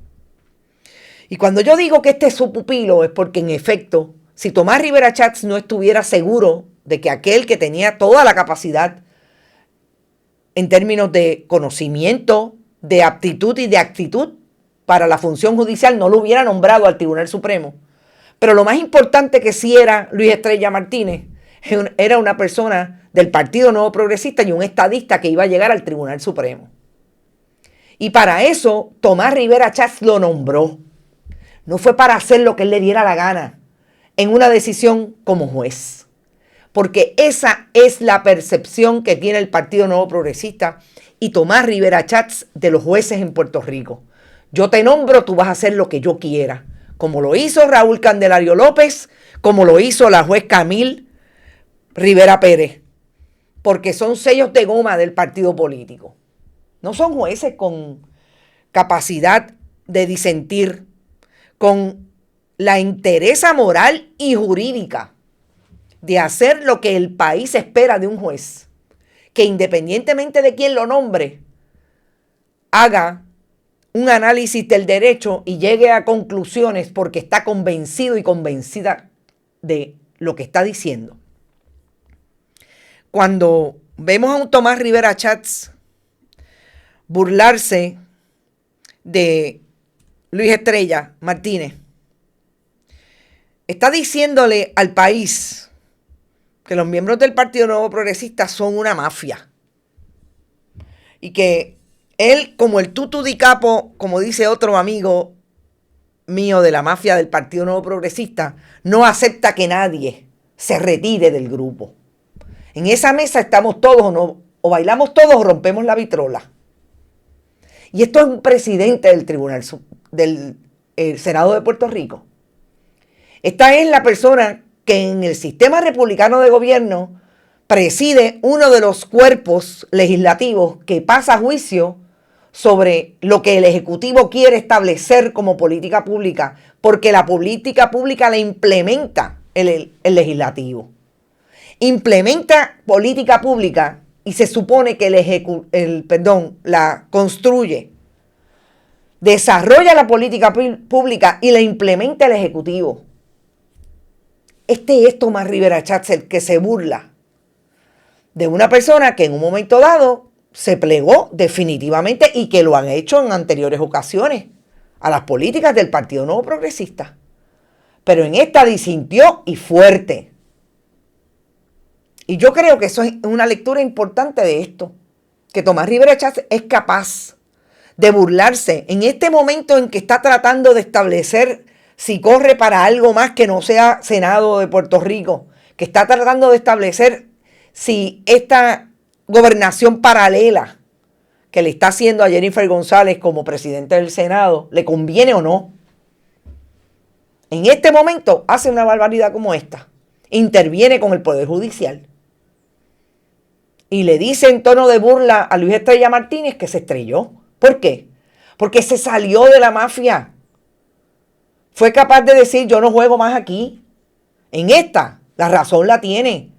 Y cuando yo digo que este es su pupilo, es porque en efecto, si Tomás Rivera Chats no estuviera seguro de que aquel que tenía toda la capacidad en términos de conocimiento, de aptitud y de actitud para la función judicial, no lo hubiera nombrado al Tribunal Supremo. Pero lo más importante que sí era Luis Estrella Martínez, era una persona del Partido Nuevo Progresista y un estadista que iba a llegar al Tribunal Supremo. Y para eso Tomás Rivera Chats lo nombró. No fue para hacer lo que él le diera la gana en una decisión como juez. Porque esa es la percepción que tiene el Partido Nuevo Progresista y Tomás Rivera Chats de los jueces en Puerto Rico. Yo te nombro, tú vas a hacer lo que yo quiera. Como lo hizo Raúl Candelario López, como lo hizo la juez Camil Rivera Pérez. Porque son sellos de goma del partido político. No son jueces con capacidad de disentir, con la entereza moral y jurídica de hacer lo que el país espera de un juez, que independientemente de quién lo nombre, haga un análisis del derecho y llegue a conclusiones porque está convencido y convencida de lo que está diciendo. Cuando vemos a un Tomás Rivera Chats burlarse de Luis Estrella Martínez, está diciéndole al país que los miembros del Partido Nuevo Progresista son una mafia y que él, como el tutu di capo, como dice otro amigo mío de la mafia del Partido Nuevo Progresista, no acepta que nadie se retire del grupo. En esa mesa estamos todos o bailamos todos o rompemos la vitrola. Y esto es un presidente del Tribunal del Senado de Puerto Rico. Esta es la persona que en el sistema republicano de gobierno preside uno de los cuerpos legislativos que pasa a juicio sobre lo que el Ejecutivo quiere establecer como política pública, porque la política pública la implementa el Legislativo. Implementa política pública y se supone que la construye, desarrolla la política pública y la implementa el Ejecutivo. Este es Tomás Rivera Chats, el que se burla de una persona que en un momento dado se plegó definitivamente y que lo han hecho en anteriores ocasiones a las políticas del Partido Nuevo Progresista. Pero en esta disintió y fuerte. Y yo creo que eso es una lectura importante de esto, que Tomás Rivera Chats es capaz de burlarse. En este momento en que está tratando de establecer si corre para algo más que no sea Senado de Puerto Rico, que está tratando de establecer si esta gobernación paralela que le está haciendo a Jennifer González como presidente del Senado le conviene o no. En este momento hace una barbaridad como esta. Interviene con el Poder Judicial. Y le dice en tono de burla a Luis Estrella Martínez que se estrelló. ¿Por qué? Porque se salió de la mafia. Fue capaz de decir, yo no juego más aquí. En esta, la razón la tiene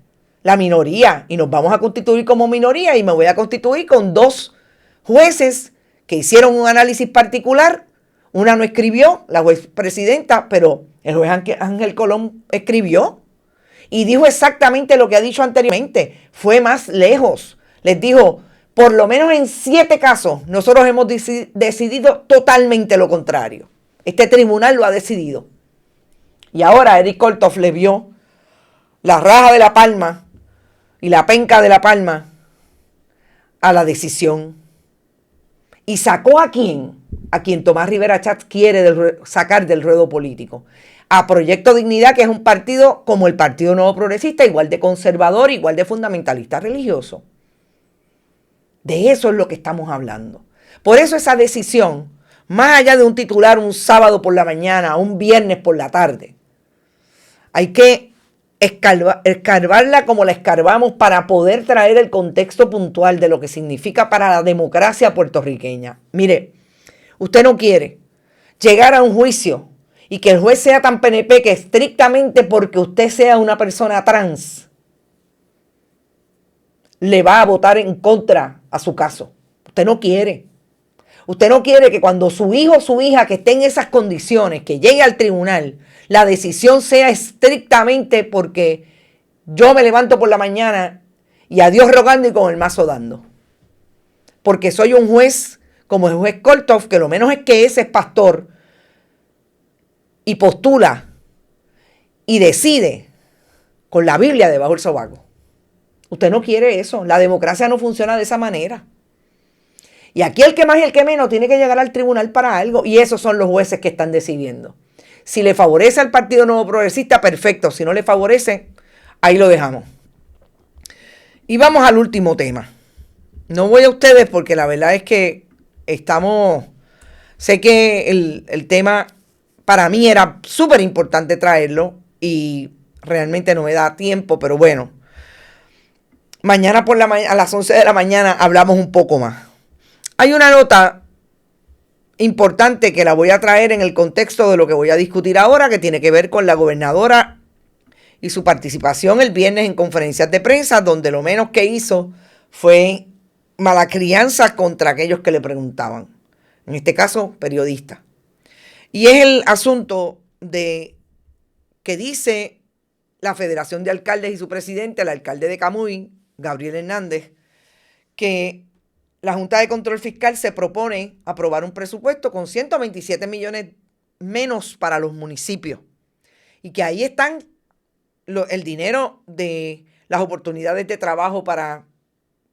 la minoría. Y nos vamos a constituir como minoría. Y me voy a constituir con 2 jueces que hicieron un análisis particular. Una no escribió, la juez presidenta, pero el juez Ángel Colón escribió. Y dijo exactamente lo que ha dicho anteriormente. Fue más lejos. Les dijo, por lo menos en 7 casos, nosotros hemos decidido totalmente lo contrario. Este tribunal lo ha decidido. Y ahora Eric Kolthoff le vio la raja de la palma y la penca de la palma a la decisión. ¿Y sacó a quién? A quien Tomás Rivera Chatz quiere sacar del ruedo político. A Proyecto Dignidad, que es un partido como el Partido Nuevo Progresista, igual de conservador, igual de fundamentalista religioso. De eso es lo que estamos hablando. Por eso esa decisión, más allá de un titular un sábado por la mañana, un viernes por la tarde, hay que escarbarla como la escarbamos para poder traer el contexto puntual de lo que significa para la democracia puertorriqueña. Mire, usted no quiere llegar a un juicio y que el juez sea tan PNP que estrictamente porque usted sea una persona trans, le va a votar en contra a su caso. Usted no quiere. Usted no quiere que cuando su hijo o su hija que esté en esas condiciones, que llegue al tribunal, la decisión sea estrictamente porque yo me levanto por la mañana y a Dios rogando y con el mazo dando. Porque soy un juez como el juez Kolthoff, que lo menos es que ese es pastor y postula y decide con la Biblia debajo del sobaco. Usted no quiere eso. La democracia no funciona de esa manera. Y aquí el que más y el que menos tiene que llegar al tribunal para algo. Y esos son los jueces que están decidiendo. Si le favorece al Partido Nuevo Progresista, perfecto. Si no le favorece, ahí lo dejamos. Y vamos al último tema. No voy a ustedes porque la verdad es que sé que el tema para mí era súper importante traerlo y realmente no me da tiempo, pero bueno. Mañana a las 11 de la mañana hablamos un poco más. Hay una nota importante que la voy a traer en el contexto de lo que voy a discutir ahora, que tiene que ver con la gobernadora y su participación el viernes en conferencias de prensa, donde lo menos que hizo fue mala crianza contra aquellos que le preguntaban. En este caso, periodistas. Y es el asunto de que dice la Federación de Alcaldes y su presidente, el alcalde de Camuy, Gabriel Hernández, que la Junta de Control Fiscal se propone aprobar un presupuesto con 127 millones menos para los municipios. Y que ahí están el dinero de las oportunidades de trabajo para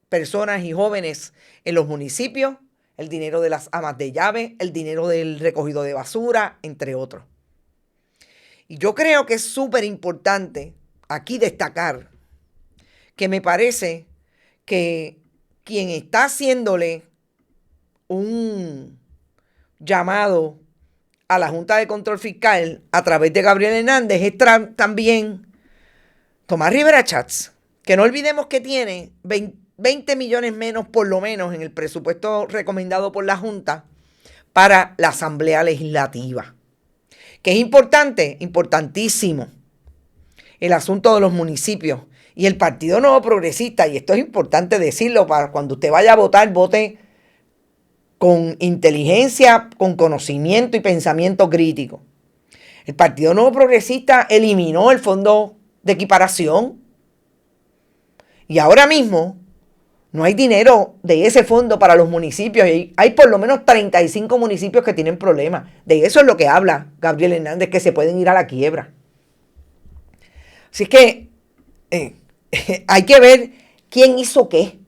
personas y jóvenes en los municipios, el dinero de las amas de llave, el dinero del recogido de basura, entre otros. Y yo creo que es súper importante aquí destacar que me parece que quien está haciéndole un llamado a la Junta de Control Fiscal a través de Gabriel Hernández es también Tomás Rivera Chatz, que no olvidemos que tiene 20 millones menos por lo menos en el presupuesto recomendado por la Junta para la Asamblea Legislativa. Que es importante, importantísimo, el asunto de los municipios. Y el Partido Nuevo Progresista, y esto es importante decirlo, para cuando usted vaya a votar, vote con inteligencia, con conocimiento y pensamiento crítico. El Partido Nuevo Progresista eliminó el fondo de equiparación. Y ahora mismo no hay dinero de ese fondo para los municipios. Y hay por lo menos 35 municipios que tienen problemas. De eso es lo que habla Gabriel Hernández, que se pueden ir a la quiebra. Así es que hay que ver quién hizo qué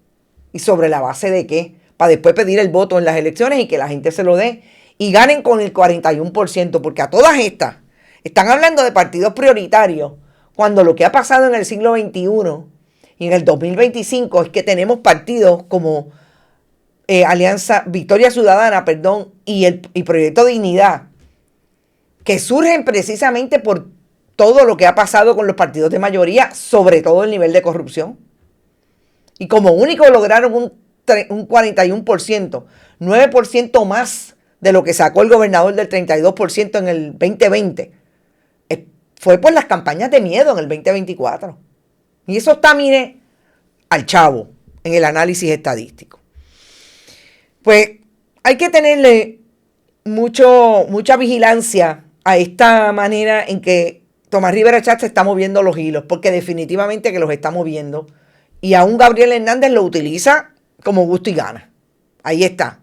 y sobre la base de qué para después pedir el voto en las elecciones y que la gente se lo dé y ganen con el 41%, porque a todas estas están hablando de partidos prioritarios, cuando lo que ha pasado en el siglo XXI y en el 2025 es que tenemos partidos como Alianza Victoria Ciudadana, y Proyecto Dignidad, que surgen precisamente por todo lo que ha pasado con los partidos de mayoría, sobre todo el nivel de corrupción. Y como único lograron un 41%, 9% más de lo que sacó el gobernador del 32% en el 2020. Fue por las campañas de miedo en el 2024. Y eso está, mire, al chavo en el análisis estadístico. Pues hay que tenerle mucha vigilancia a esta manera en que Tomás Rivera Chatz está moviendo los hilos, porque definitivamente que los está moviendo. Y aún Gabriel Hernández lo utiliza como gusto y gana. Ahí está.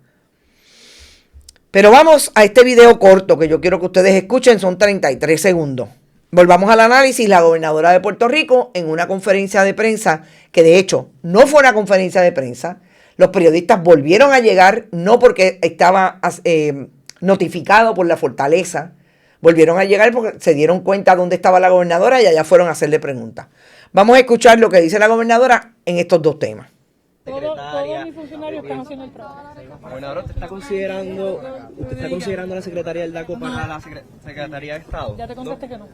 Pero vamos a este video corto que yo quiero que ustedes escuchen, son 33 segundos. Volvamos al análisis. La gobernadora de Puerto Rico en una conferencia de prensa, que de hecho no fue una conferencia de prensa, los periodistas volvieron a llegar, no porque estaba notificado por la fortaleza, volvieron a llegar porque se dieron cuenta dónde estaba la gobernadora y allá fueron a hacerle preguntas. Vamos a escuchar lo que dice la gobernadora en estos dos temas. Todos mis funcionarios están haciendo el trabajo. Gobernador, ¿usted está considerando la Secretaría del DACO para la Secretaría de Estado? Ya te contesté que no.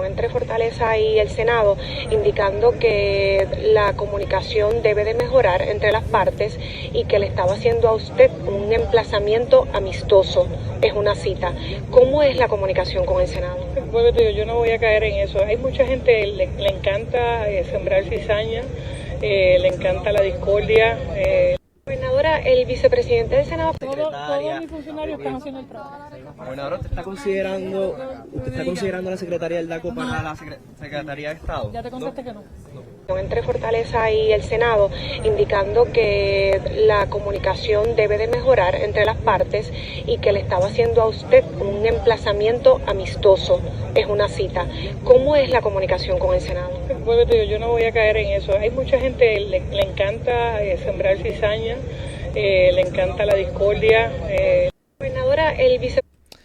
Entre Fortaleza y el Senado, indicando que la comunicación debe de mejorar entre las partes y que le estaba haciendo a usted un emplazamiento amistoso. Es una cita. ¿Cómo es la comunicación con el Senado? Pues, yo no voy a caer en eso. Hay mucha gente, le encanta sembrar cizaña, le encanta la discordia. Gobernadora, el vicepresidente del Senado... Todos mis funcionarios están haciendo el trabajo. Gobernador, ¿usted está considerando la Secretaría del DACO para la Secretaría de Estado? Ya te contesté que no. Entre Fortaleza y el Senado, indicando que la comunicación debe de mejorar entre las partes y que le estaba haciendo a usted un emplazamiento amistoso. Es una cita. ¿Cómo es la comunicación con el Senado? Pues, yo no voy a caer en eso. Hay mucha gente, le encanta sembrar cizaña, le encanta la discordia. Gobernadora, el vicepresidente...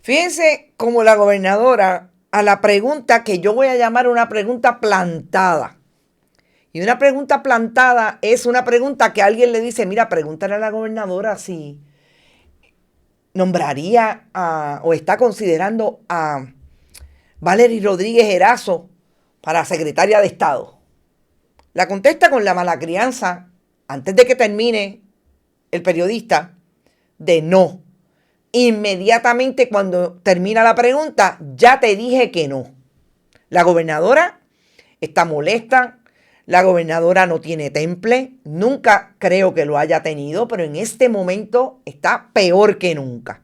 Fíjense cómo la gobernadora a la pregunta que yo voy a llamar una pregunta plantada. Y una pregunta plantada es una pregunta que alguien le dice, mira, pregúntale a la gobernadora si nombraría o está considerando a Valery Rodríguez Erazo para secretaria de Estado. La contesta con la mala crianza, antes de que termine el periodista, de no. Inmediatamente cuando termina la pregunta, ya te dije que no. La gobernadora está molesta. La gobernadora no tiene temple, nunca creo que lo haya tenido, pero en este momento está peor que nunca.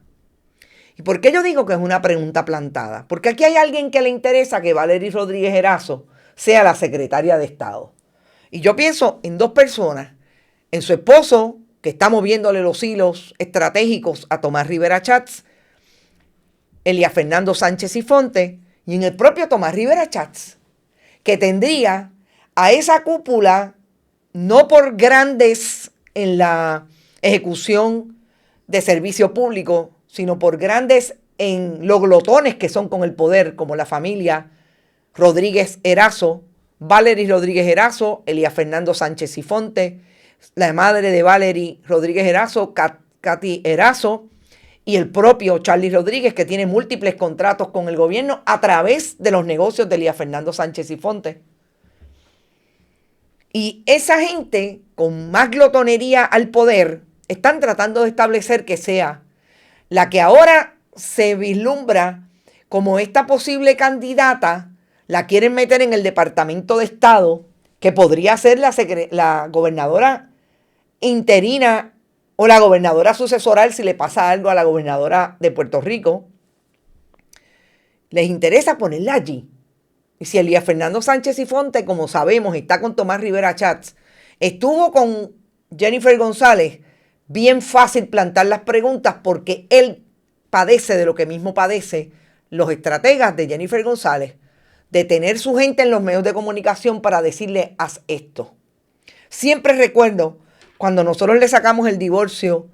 ¿Y por qué yo digo que es una pregunta plantada? Porque aquí hay alguien que le interesa que Valery Rodríguez Erazo sea la secretaria de Estado. Y yo pienso en dos personas, en su esposo, que está moviéndole los hilos estratégicos a Tomás Rivera Chatz, Elías Fernando Sánchez y Fonte, y en el propio Tomás Rivera Chatz, que tendría a esa cúpula, no por grandes en la ejecución de servicio público, sino por grandes en los glotones que son con el poder, como la familia Rodríguez Erazo, Valery Rodríguez Erazo, Elías Fernando Sánchez y Fonte, la madre de Valery Rodríguez Erazo, Katy Erazo, y el propio Charlie Rodríguez, que tiene múltiples contratos con el gobierno a través de los negocios de Elías Fernando Sánchez y Fonte. Y esa gente con más glotonería al poder están tratando de establecer que sea la que ahora se vislumbra como esta posible candidata, la quieren meter en el Departamento de Estado, que podría ser la gobernadora interina o la gobernadora sucesoral si le pasa algo a la gobernadora de Puerto Rico. Les interesa ponerla allí. Y si Elías Fernando Sánchez y Fonte, como sabemos, está con Tomás Rivera Chatz, estuvo con Jennifer González, bien fácil plantar las preguntas porque él padece de lo que mismo padece los estrategas de Jennifer González, de tener su gente en los medios de comunicación para decirle, haz esto. Siempre recuerdo cuando nosotros le sacamos el divorcio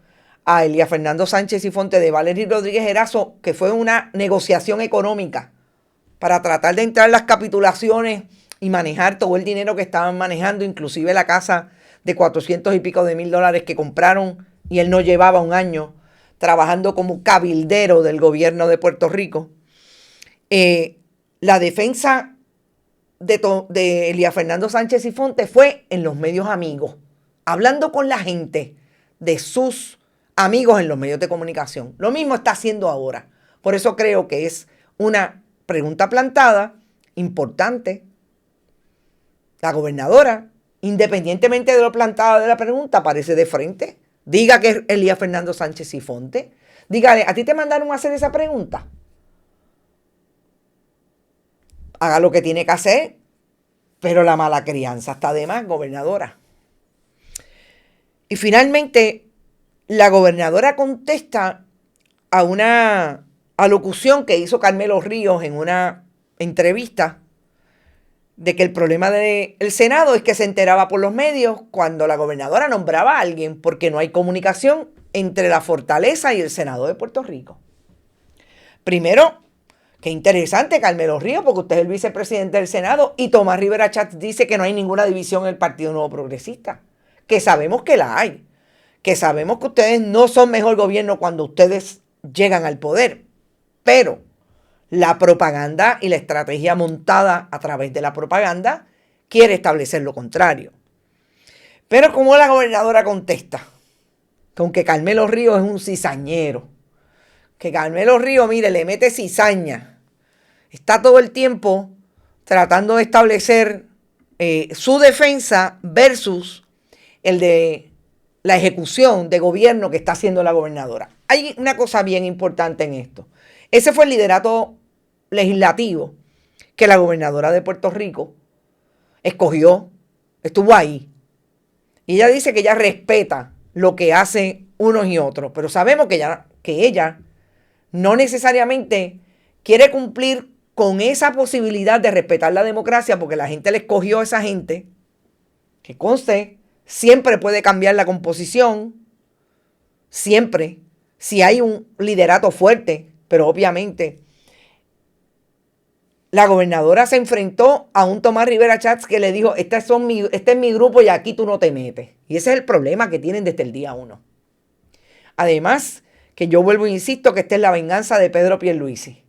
a Elías Fernando Sánchez y Fonte de Valery Rodríguez Erazo, que fue una negociación económica para tratar de entrar en las capitulaciones y manejar todo el dinero que estaban manejando, inclusive la casa de 400 y pico de mil dólares que compraron, y él no llevaba un año trabajando como cabildero del gobierno de Puerto Rico. La defensa de Elías Fernando Sánchez y Fonte fue en los medios amigos, hablando con la gente de sus amigos en los medios de comunicación. Lo mismo está haciendo ahora. Por eso creo que es una pregunta plantada, importante. La gobernadora, independientemente de lo plantada de la pregunta, aparece de frente. Diga que es Elías Fernando Sánchez y Fonte. Dígale, ¿a ti te mandaron a hacer esa pregunta? Haga lo que tiene que hacer, pero la mala crianza está de más, gobernadora. Y finalmente, la gobernadora contesta a una alocución que hizo Carmelo Ríos en una entrevista de que el problema del Senado es que se enteraba por los medios cuando la gobernadora nombraba a alguien, porque no hay comunicación entre la Fortaleza y el Senado de Puerto Rico. Primero, qué interesante, Carmelo Ríos, porque usted es el vicepresidente del Senado y Tomás Rivera Chatz dice que no hay ninguna división en el Partido Nuevo Progresista, que sabemos que la hay, que sabemos que ustedes no son mejor gobierno cuando ustedes llegan al poder, pero la propaganda y la estrategia montada a través de la propaganda quiere establecer lo contrario. Pero como la gobernadora contesta, con que Carmelo Ríos es un cizañero, que Carmelo Ríos, mire, le mete cizaña, está todo el tiempo tratando de establecer su defensa versus el de la ejecución de gobierno que está haciendo la gobernadora. Hay una cosa bien importante en esto. Ese fue el liderato legislativo que la gobernadora de Puerto Rico escogió, estuvo ahí. Y ella dice que ella respeta lo que hacen unos y otros, pero sabemos que ella no necesariamente quiere cumplir con esa posibilidad de respetar la democracia, porque la gente le escogió a esa gente, que conste, siempre puede cambiar la composición, siempre, si hay un liderato fuerte, pero obviamente la gobernadora se enfrentó a un Tomás Rivera Chatz que le dijo, este es mi grupo y aquí tú no te metes. Y ese es el problema que tienen desde el día 1. Además, que yo vuelvo e insisto que esta es la venganza de Pedro Pierluisi.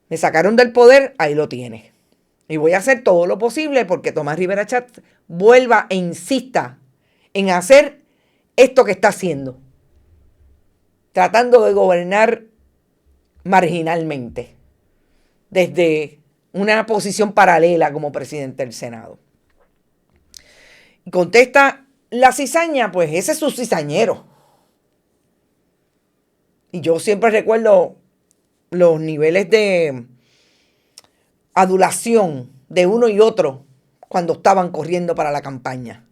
Me sacaron del poder, ahí lo tiene. Y voy a hacer todo lo posible porque Tomás Rivera Chatz vuelva e insista en hacer esto que está haciendo. Tratando de gobernar marginalmente, desde una posición paralela como presidente del Senado. Y contesta, la cizaña, pues ese es su cizañero. Y yo siempre recuerdo los niveles de adulación de uno y otro cuando estaban corriendo para la campaña.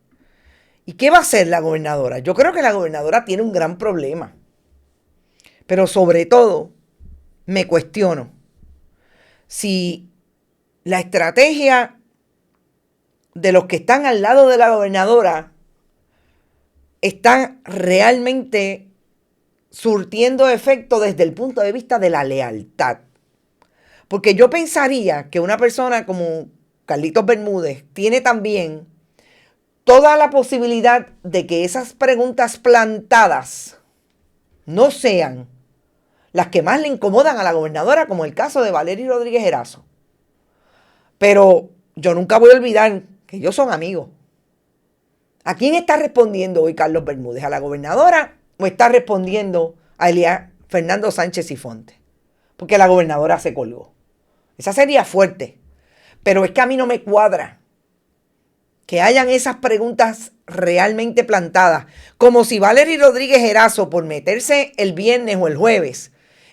¿Y qué va a hacer la gobernadora? Yo creo que la gobernadora tiene un gran problema. Pero sobre todo, me cuestiono si la estrategia de los que están al lado de la gobernadora está realmente surtiendo efecto desde el punto de vista de la lealtad. Porque yo pensaría que una persona como Carlitos Bermúdez tiene también toda la posibilidad de que esas preguntas plantadas no sean las que más le incomodan a la gobernadora, como el caso de Valery Rodríguez Erazo. Pero yo nunca voy a olvidar que ellos son amigos. ¿A quién está respondiendo hoy Carlos Bermúdez? ¿A la gobernadora o está respondiendo a Elías Fernando Sánchez y Fonte? Porque la gobernadora se colgó. Esa sería fuerte. Pero es que a mí no me cuadra que hayan esas preguntas realmente plantadas, como si Valery Rodríguez Erazo, por meterse el viernes o el jueves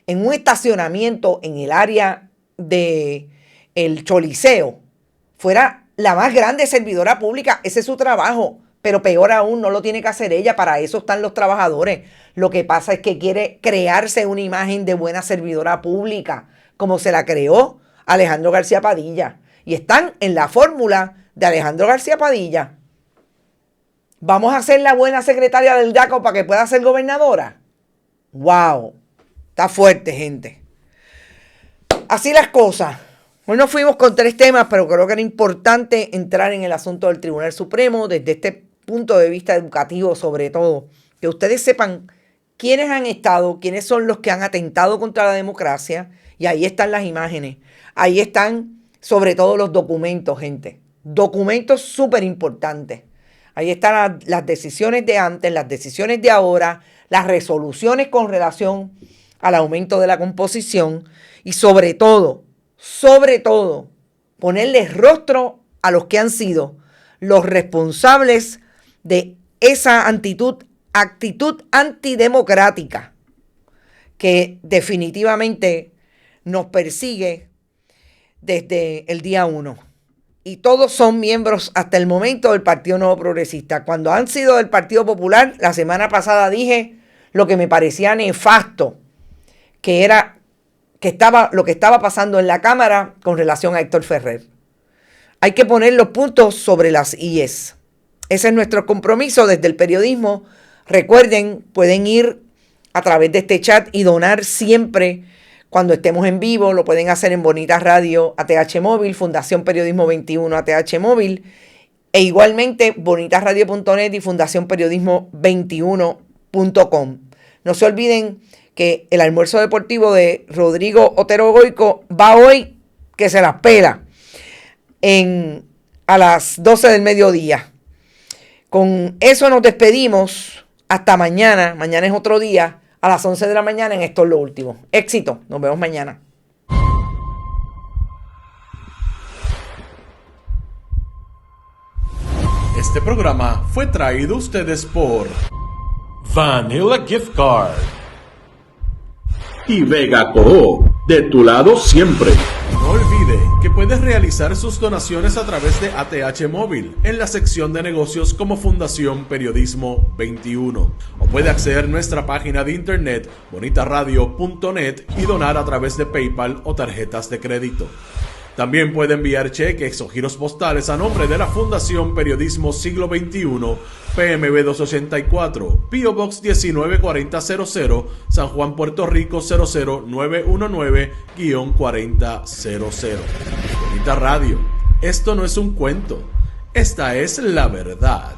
en un estacionamiento en el área del Choliseo, fuera la más grande servidora pública. Ese es su trabajo, pero peor aún, no lo tiene que hacer ella, para eso están los trabajadores. Lo que pasa es que quiere crearse una imagen de buena servidora pública, como se la creó Alejandro García Padilla, y están en la fórmula de Alejandro García Padilla. ¿Vamos a hacer la buena secretaria del DACO para que pueda ser gobernadora? ¡Wow! Está fuerte, gente. Así las cosas. Hoy nos fuimos con 3 temas, pero creo que era importante entrar en el asunto del Tribunal Supremo desde este punto de vista educativo, sobre todo. Que ustedes sepan quiénes han estado, quiénes son los que han atentado contra la democracia. Y ahí están las imágenes. Ahí están, sobre todo, los documentos, gente. Documentos súper importantes. Ahí están las decisiones de antes, las decisiones de ahora, las resoluciones con relación al aumento de la composición y sobre todo, ponerle rostro a los que han sido los responsables de esa actitud antidemocrática que definitivamente nos persigue desde el día 1. Y todos son miembros hasta el momento del Partido Nuevo Progresista. Cuando han sido del Partido Popular, la semana pasada dije lo que me parecía nefasto, que era lo que estaba pasando en la Cámara con relación a Héctor Ferrer. Hay que poner los puntos sobre las IES. Ese es nuestro compromiso desde el periodismo. Recuerden, pueden ir a través de este chat y donar siempre cuando estemos en vivo. Lo pueden hacer en Bonita Radio ATH Móvil, Fundación Periodismo 21 ATH Móvil, e igualmente bonitasradio.net y Fundación Periodismo 21.com. No se olviden que el almuerzo deportivo de Rodrigo Otero Goico va hoy, que se las pela, a las 12 del mediodía. Con eso nos despedimos. Hasta mañana. Mañana es otro día. A las 11 de la mañana en Esto es lo Último. Éxito. Nos vemos mañana. Este programa fue traído a ustedes por Vanilla Gift Card. Y Vega Coop, de tu lado siempre. No olvide que puedes realizar sus donaciones a través de ATH Móvil en la sección de negocios como Fundación Periodismo 21. O puede acceder a nuestra página de internet bonitasradio.net y donar a través de PayPal o tarjetas de crédito. También puede enviar cheques o giros postales a nombre de la Fundación Periodismo Siglo XXI, PMB 284, P.O. Box 194000, San Juan, Puerto Rico 00919-4000. Bonita Radio, esto no es un cuento, esta es la verdad.